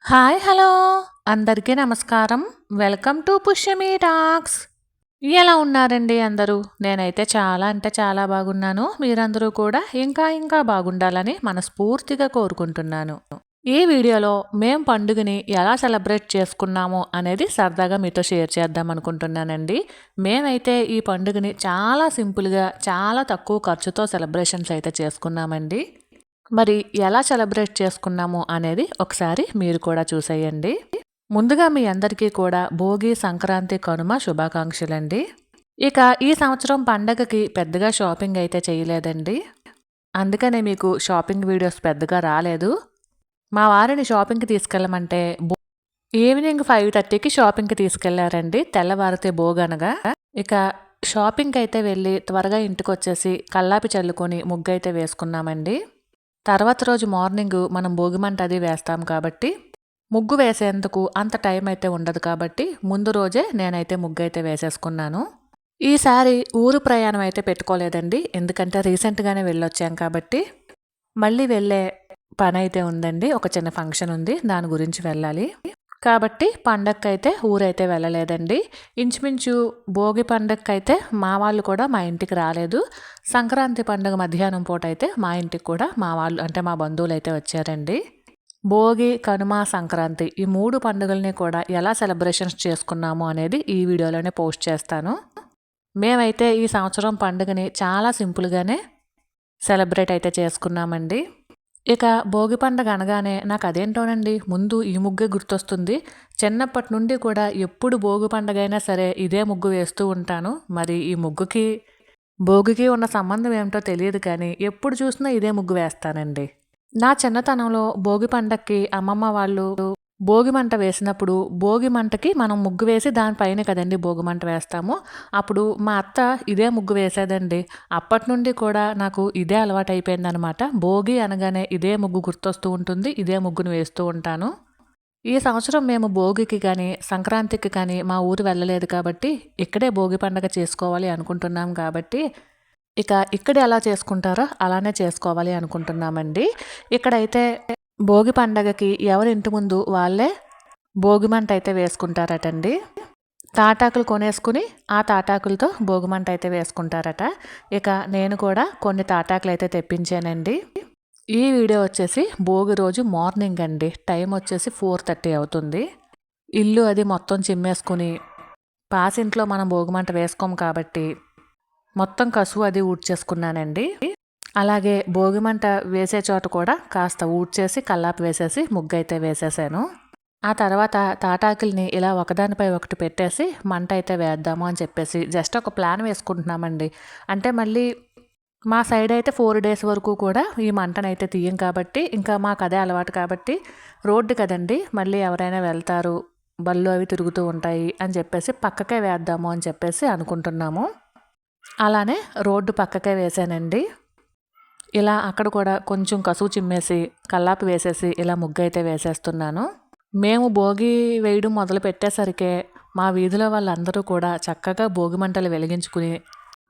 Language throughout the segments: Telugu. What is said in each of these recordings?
హాయ్ హలో అందరికీ నమస్కారం. Welcome to Pushyami talks. ఎలా ఉన్నారండి అందరూ? నేనైతే చాలా అంటే చాలా బాగున్నాను. మీరందరూ కూడా ఇంకా ఇంకా బాగుండాలని మనస్ఫూర్తిగా కోరుకుంటున్నాను. ఈ వీడియోలో మేం పండుగని ఎలా సెలబ్రేట్ చేసుకున్నామో అనేది సరదాగా మీతో షేర్ చేద్దాం అనుకుంటున్నానండి. మేమైతే ఈ పండుగని చాలా సింపుల్‌గా, చాలా తక్కువ ఖర్చుతో సెలబ్రేషన్స్ అయితే చేసుకున్నామండి. మరి ఎలా సెలబ్రేట్ చేసుకున్నాము అనేది ఒకసారి మీరు కూడా చూసేయండి. ముందుగా మీ అందరికీ కూడా భోగి, సంక్రాంతి, కనుమ శుభాకాంక్షలండి. ఇక ఈ సంవత్సరం పండగకి పెద్దగా షాపింగ్ అయితే చేయలేదండి. అందుకనే మీకు షాపింగ్ వీడియోస్ పెద్దగా రాలేదు. మా వారిని షాపింగ్‌కి తీసుకెళ్ళమంటే ఈవినింగ్ 5:30కి షాపింగ్‌కి తీసుకెళ్లారండి. తెల్లవారితే భోగనగా. ఇక షాపింగ్‌కైతే వెళ్ళి త్వరగా ఇంటికొచ్చేసి కల్లాపి చల్లుకొని ముగ్గైతే వేసుకున్నామండి. తర్వాత రోజు మార్నింగు మనం భోగిమంట అది వేస్తాం కాబట్టి, ముగ్గు వేసేందుకు అంత టైం అయితే ఉండదు కాబట్టి, ముందు రోజే నేనైతే ముగ్గైతే వేసేసుకున్నాను. ఈసారి ఊరు ప్రయాణం అయితే పెట్టుకోలేదండి. ఎందుకంటే రీసెంట్‌గానే వెళ్ళొచ్చాం కాబట్టి, మళ్ళీ వెళ్ళే పనైతే ఉందండి. ఒక చిన్న ఫంక్షన్ ఉంది. దాని గురించి వెళ్ళాలి. కాబట్టి పండగకైతే ఊరైతే వెళ్ళలేదండి. ఇంచుమించు భోగి పండగకైతే మా వాళ్ళు కూడా మా ఇంటికి రాలేదు. సంక్రాంతి పండుగ మధ్యాహ్నం పూట అయితే మా ఇంటికి కూడా మా వాళ్ళు అంటే మా బంధువులైతే వచ్చారండి. భోగి, కనుమ, సంక్రాంతి ఈ 3 పండుగల్ని కూడా ఎలా సెలబ్రేషన్స్ చేసుకున్నాము అనేది ఈ వీడియోలోనే పోస్ట్ చేస్తాను. మేమైతే ఈ సంవత్సరం పండుగని చాలా సింపుల్‌గానే సెలబ్రేట్ అయితే చేసుకున్నామండి. ఇక భోగి పండగ అనగానే నాకు అదేంటోనండి ముందు ఈ ముగ్గే గుర్తొస్తుంది. చిన్నప్పటి నుండి కూడా ఎప్పుడు భోగి పండగైనా సరే ఇదే ముగ్గు వేస్తూ ఉంటాను. మరి ఈ ముగ్గుకి, భోగికి ఉన్న సంబంధం ఏమిటో తెలియదు కానీ ఎప్పుడు చూసినా ఇదే ముగ్గు వేస్తానండి. నా చిన్నతనంలో భోగి పండక్కి అమ్మమ్మ వాళ్ళు భోగి మంట వేసినప్పుడు భోగి మంటకి మనం ముగ్గు వేసి దానిపైనే కదండీ భోగి మంట వేస్తాము. అప్పుడు మా అత్త ఇదే ముగ్గు వేసేదండి. అప్పటి నుండి కూడా నాకు ఇదే అలవాటయిపోయిందనమాట. భోగి అనగానే ఇదే ముగ్గు గుర్తొస్తూ ఉంటుంది. ఇదే ముగ్గును వేస్తూ ఉంటాను. ఈ సంవత్సరం మేము భోగికి కానీ, సంక్రాంతికి కానీ మా ఊరు వెళ్ళలేదు కాబట్టి, ఇక్కడే భోగి పండగ చేసుకోవాలి అనుకుంటున్నాం కాబట్టి, ఇక ఇక్కడ ఎలా చేసుకుంటారో అలానే చేసుకోవాలి అనుకుంటున్నామండి. ఇక్కడైతే భోగి పండగకి ఎవరి ఇంటి ముందు వాళ్ళే భోగిమంట అయితే వేసుకుంటారటండి. తాటాకులు కొనేసుకుని ఆ తాటాకులతో భోగిమంట అయితే వేసుకుంటారట. ఇక నేను కూడా కొన్ని తాటాకులు అయితే తెప్పించానండి. ఈ వీడియో వచ్చేసి భోగి రోజు మార్నింగ్ అండి. టైం వచ్చేసి 4:30 అవుతుంది. ఇల్లు అది మొత్తం చిమ్మేసుకుని పాసింట్లో మనం భోగిమంట వేసుకోము కాబట్టి మొత్తం కసువు అది ఊడ్చేసుకున్నానండి. అలాగే భోగిమంట వేసే చోట కూడా కాస్త ఊడ్చేసి కల్లాపి వేసేసి ముగ్గైతే వేసేసాను. ఆ తర్వాత తాటాకుల్ని ఇలా ఒకదానిపై ఒకటి పెట్టేసి మంట అయితే వేద్దాము అని చెప్పేసి జస్ట్ ఒక ప్లాన్ వేసుకుంటున్నామండి. అంటే మళ్ళీ మా సైడ్ అయితే 4 డేస్ వరకు కూడా ఈ మంటనైతే తీయం కాబట్టి ఇంకా మాకు అదే అలవాటు కాబట్టి రోడ్డు కదండి మళ్ళీ ఎవరైనా వెళ్తారు, బళ్ళు అవి తిరుగుతూ ఉంటాయి అని చెప్పేసి పక్కకే వేద్దాము అని చెప్పేసి అనుకుంటున్నాము. అలానే రోడ్డు పక్కకే వేసానండి. ఇలా అక్కడ కూడా కొంచెం కసువు చిమ్మేసి కల్లాపి వేసేసి ఇలా ముగ్గైతే వేసేస్తున్నాను. మేము భోగి వేయడం మొదలు పెట్టేసరికే మా వీధిలో వాళ్ళందరూ కూడా చక్కగా భోగి మంటలు వెలిగించుకుని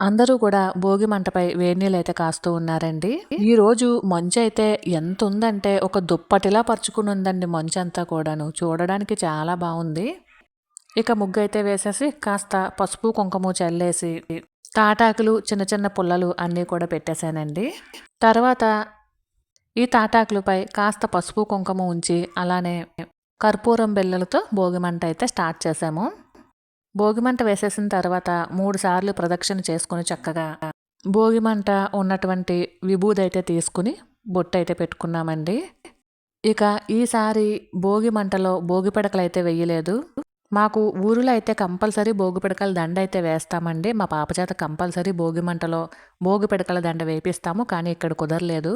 అందరూ కూడా భోగి మంటపై వేడినీళ్ళైతే కాస్తూ ఉన్నారండి. ఈరోజు మంచు అయితే ఎంత ఉందంటే ఒక దుప్పటిలా పరుచుకుని ఉందండి మంచంతా కూడాను. చూడడానికి చాలా బాగుంది. ఇక ముగ్గు అయితే వేసేసి కాస్త పసుపు కుంకుమ చల్లేసి తాటాకులు చిన్న చిన్న పుల్లలు అన్నీ కూడా పెట్టేశానండి. తర్వాత ఈ తాటాకులపై కాస్త పసుపు కుంకుమ ఉంచి అలానే కర్పూరం బిళ్ళలతో భోగిమంట అయితే స్టార్ట్ చేసాము. భోగిమంట వేసేసిన తర్వాత 3 సార్లు ప్రదక్షిణ చేసుకుని చక్కగా భోగిమంట ఉన్నటువంటి విభూది అయితే తీసుకుని బొట్టు అయితే పెట్టుకున్నామండి. ఇక ఈసారి భోగి మంటలో భోగి పిడకలు అయితే వేయలేదు. మాకు ఊరిలో అయితే కంపల్సరీ భోగి పిడకల దండ అయితే వేస్తామండి. మా పాప చేత కంపల్సరీ భోగి మంటలో భోగి పిడకల దండ వేపిస్తాము. కానీ ఇక్కడ కుదరలేదు.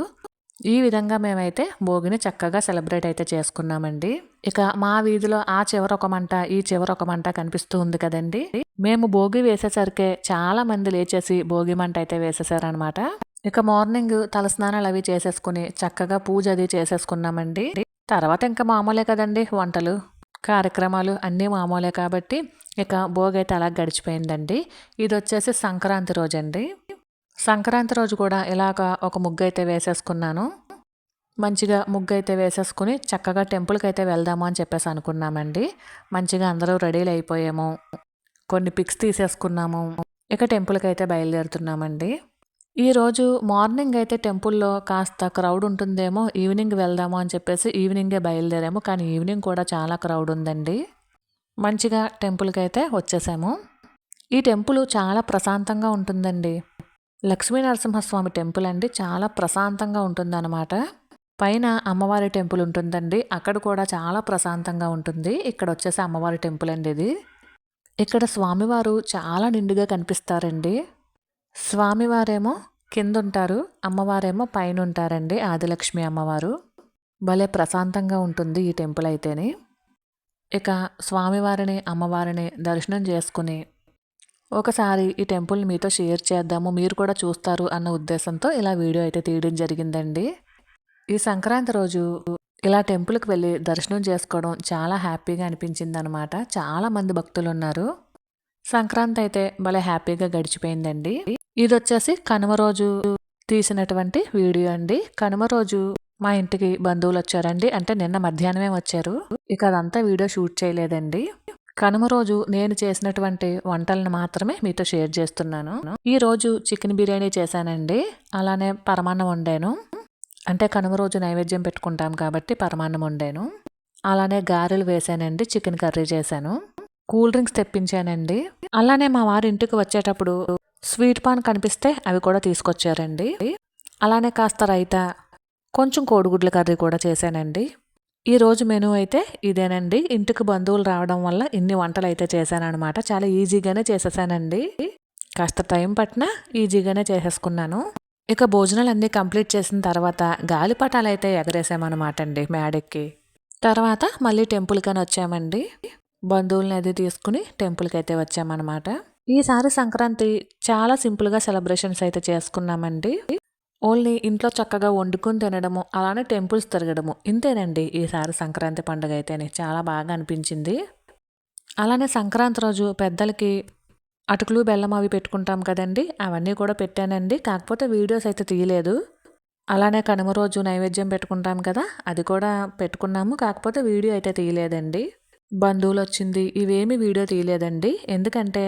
ఈ విధంగా మేమైతే భోగిని చక్కగా సెలబ్రేట్ అయితే చేసుకున్నామండి. ఇక మా వీధిలో ఆ చివర ఒక మంట, ఈ చివర ఒక మంట కనిపిస్తూ ఉంది కదండి. మేము భోగి వేసేసరికే చాలా మంది లేచేసి భోగి మంట అయితే వేసేసారనమాట. ఇక మార్నింగ్ తలస్నానాలు అవి చేసేసుకుని చక్కగా పూజ అది చేసేసుకున్నామండి. తర్వాత ఇంకా మామూలే కదండి వంటలు, కార్యక్రమాలు అన్నీ మామూలే కాబట్టి ఇక భోగి అయితే అలా గడిచిపోయిందండి. ఇది వచ్చేసి సంక్రాంతి రోజండి. సంక్రాంతి రోజు కూడా ఇలాగ ఒక ముగ్గు అయితే వేసేసుకున్నాను. మంచిగా ముగ్గైతే వేసేసుకుని చక్కగా టెంపుల్‌కైతే వెళ్దాము అని చెప్పేసి అనుకున్నామండి. మంచిగా అందరూ రెడీలు అయిపోయాము. కొన్ని పిక్స్ తీసేసుకున్నాము. ఇక టెంపుల్‌కైతే బయలుదేరుతున్నామండి. ఈరోజు మార్నింగ్ అయితే టెంపుల్‌లో కాస్త క్రౌడ్ ఉంటుందేమో, ఈవినింగ్ వెళ్దాము అని చెప్పేసి ఈవినింగే బయలుదేరాము. కానీ ఈవినింగ్ కూడా చాలా క్రౌడ్ ఉందండి. మంచిగా టెంపుల్‌కైతే వచ్చేసాము. ఈ టెంపుల్ చాలా ప్రశాంతంగా ఉంటుందండి. లక్ష్మీ నరసింహస్వామి టెంపుల్ అండి. చాలా ప్రశాంతంగా ఉంటుందన్నమాట. పైన అమ్మవారి టెంపుల్ ఉంటుందండి. అక్కడ కూడా చాలా ప్రశాంతంగా ఉంటుంది. ఇక్కడ వచ్చేసి అమ్మవారి టెంపుల్ అండి ఇది. ఇక్కడ స్వామివారు చాలా నిండుగా కనిపిస్తారండి. స్వామివారేమో కింద ఉంటారు, అమ్మవారేమో పైన ఉంటారండి. ఆదిలక్ష్మి అమ్మవారు. భలే ప్రశాంతంగా ఉంటుంది ఈ టెంపుల్ అయితేని. ఇక స్వామివారిని అమ్మవారిని దర్శనం చేసుకుని ఒకసారి ఈ టెంపుల్ని మీతో షేర్ చేద్దాము, మీరు కూడా చూస్తారు అన్న ఉద్దేశంతో ఇలా వీడియో అయితే తీయడం జరిగిందండి. ఈ సంక్రాంతి రోజు ఇలా టెంపుల్కి వెళ్ళి దర్శనం చేసుకోవడం చాలా హ్యాపీగా అనిపించిందనమాట. చాలామంది భక్తులు ఉన్నారు. సంక్రాంతి అయితే భలే హ్యాపీగా గడిచిపోయిందండి. ఇది వచ్చేసి కనుమ రోజు తీసినటువంటి వీడియో అండి. కనుమ రోజు మా ఇంటికి బంధువులు వచ్చారండి. అంటే నిన్న మధ్యాహ్నమే వచ్చారు. ఇక అదంతా వీడియో షూట్ చేయలేదండి. కనుమ రోజు నేను చేసినటువంటి వంటలను మాత్రమే మీతో షేర్ చేస్తున్నాను. ఈ రోజు చికెన్ బిర్యానీ చేశానండి. అలానే పరమాన్నం వండాను. అంటే కనుమ రోజు నైవేద్యం పెట్టుకుంటాం కాబట్టి పరమాన్నం వండాను. అలానే గారెలు వేసానండి. చికెన్ కర్రీ చేశాను. కూల్ డ్రింక్స్ తెప్పించానండి. అలానే మా వారి ఇంటికి వచ్చేటప్పుడు స్వీట్ పాన్ కనిపిస్తే అవి కూడా తీసుకొచ్చారండి. అలానే కాస్త రైతా, కొంచెం కోడిగుడ్ల కర్రీ కూడా చేశానండి. ఈరోజు మెనూ అయితే ఇదేనండి. ఇంటికి బంధువులు రావడం వల్ల ఇన్ని వంటలు అయితే చేశానమాట. చాలా ఈజీగానే చేసేసానండి. కాస్త టైం పట్టినా ఈజీగానే చేసేసుకున్నాను. ఇక భోజనాలు అన్నీ కంప్లీట్ చేసిన తర్వాత గాలిపటాలు అయితే ఎగరేసామన్నమాట అండి మేడెక్కి. తర్వాత మళ్ళీ టెంపుల్కి అని వచ్చామండి. బంధువులని అది తీసుకుని టెంపుల్కి అయితే వచ్చామన్నమాట. ఈసారి సంక్రాంతి చాలా సింపుల్గా సెలబ్రేషన్స్ అయితే చేసుకున్నామండి. ఓన్లీ ఇంట్లో చక్కగా వండుకొని తినడము, అలానే టెంపుల్స్ తిరగడము, ఇంతేనండి ఈసారి సంక్రాంతి పండుగ అయితేనే. చాలా బాగా అనిపించింది. అలానే సంక్రాంతి రోజు పెద్దలకి అటుకులు బెల్లం అవి పెట్టుకుంటాం కదండి, అవన్నీ కూడా పెట్టానండి. కాకపోతే వీడియోస్ అయితే తీయలేదు. అలానే కనుమ రోజు నైవేద్యం పెట్టుకుంటాం కదా, అది కూడా పెట్టుకున్నాము. కాకపోతే వీడియో అయితే తీయలేదండి. బంధువులు వచ్చింది ఇవేమి వీడియో తీయలేదండి. ఎందుకంటే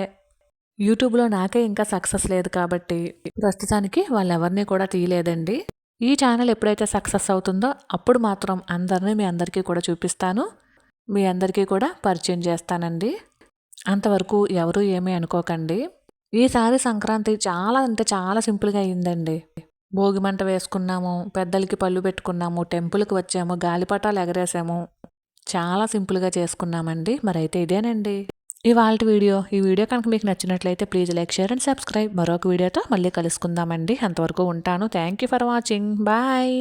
యూట్యూబ్లో నాకే ఇంకా సక్సెస్ లేదు కాబట్టి ప్రస్తుతానికి వాళ్ళెవరిని కూడా తీయలేదండి. ఈ ఛానల్ ఎప్పుడైతే సక్సెస్ అవుతుందో అప్పుడు మాత్రం అందరినీ మీ అందరికీ కూడా చూపిస్తాను, మీ అందరికీ కూడా పరిచయం చేస్తానండి. అంతవరకు ఎవరు ఏమీ అనుకోకండి. ఈసారి సంక్రాంతి చాలా అంటే చాలా సింపుల్గా అయ్యిందండి. భోగి మంట వేసుకున్నాము, పెద్దలకి పళ్ళు పెట్టుకున్నాము, టెంపుల్కి వచ్చాము, గాలిపటాలు ఎగరేసాము. చాలా సింపుల్గా చేసుకున్నామండి. మరైతే ఇదేనండి ఇవాల్టి వీడియో. ఈ వీడియో కనుక మీకు నచ్చినట్లయితే please like, share and subscribe. మరొక వీడియోతో మళ్ళీ కలుసుకుందామండి. అంతవరకు ఉంటాను. Thank you for watching. Bye.